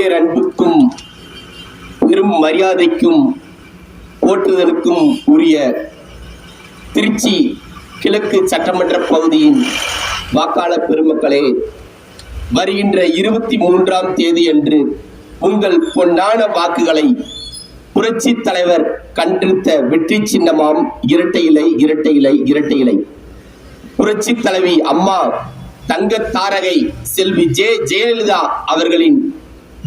பேரன்புக்கும் பெரும் மரியாதைக்கும் போற்றுதலுக்கும் உரிய திருச்சி கிழக்கு சட்டமன்ற பகுதியின் வாக்காளர் பெருமக்களே, வருகின்ற 23ஆம் தேதி அன்று உங்கள் பொன்னான வாக்குகளை புரட்சி தலைவர் கண்டிருத்த வெற்றி சின்னமாம் இரட்டை இலை இரட்டை இலை இரட்டை இலை புரட்சி தலைவி அம்மா தங்க தாரகை செல்வி ஜெயலலிதா அவர்களின்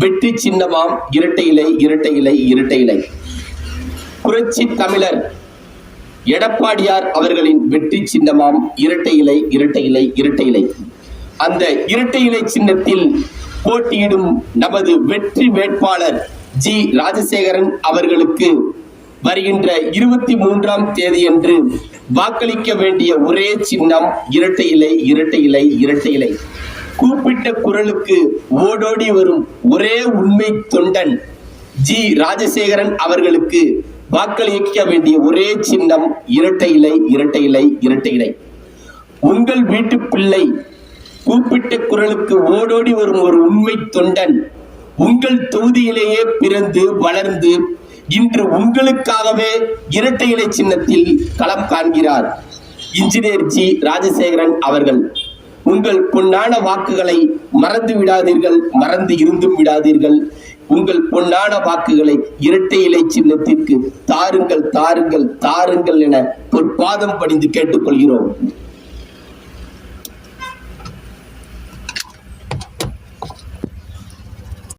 வெற்றி சின்னமாம் இரட்டை இலை இரட்டை இலை இரட்டை இலை புரட்சி தமிழர் எடப்பாடியார் அவர்களின் வெற்றி சின்னமாம் இரட்டை இலை இரட்டை இலை இரட்டை இலை. அந்த இரட்டை இலை சின்னத்தில் போட்டியிடும் நமது வெற்றி வேட்பாளர் ஜி ராஜசேகரன் அவர்களுக்கு வருகின்ற 23ஆம் தேதி அன்று வாக்களிக்க வேண்டிய ஒரே சின்னம் இரட்டை இலை இரட்டை இலை இரட்டை இலை. கூப்பிட்ட குரலுக்கு ஓடோடி வரும் ஒரே உண்மை தொண்டன் ஜி ராஜசேகரன் அவர்களுக்கு வாக்களிக்க வேண்டிய ஒரே சின்னம் இரட்டை இலை இரட்டை இலை இரட்டை இலை. உங்கள் வீட்டு பிள்ளை கூப்பிட்ட குரலுக்கு ஓடோடி வரும் ஒரு உண்மை தொண்டன் உங்கள் தொகுதியிலேயே பிறந்து வளர்ந்து இன்று உங்களுக்காகவே இரட்டை இலை சின்னத்தில் களம் காண்கிறார் இன்ஜினியர் ஜி ராஜசேகரன் அவர்கள். உங்கள் பொன்னான வாக்குகளை மறந்து விடாதீர்கள், மறந்து இருந்தும் விடாதீர்கள். உங்கள் பொன்னான வாக்குகளை இரட்டை இலை சின்னத்திற்கு தாருங்கள் தாருங்கள் தாருங்கள் என பொற்பாதம் பணிந்து கேட்டுக்கொள்கிறோம்.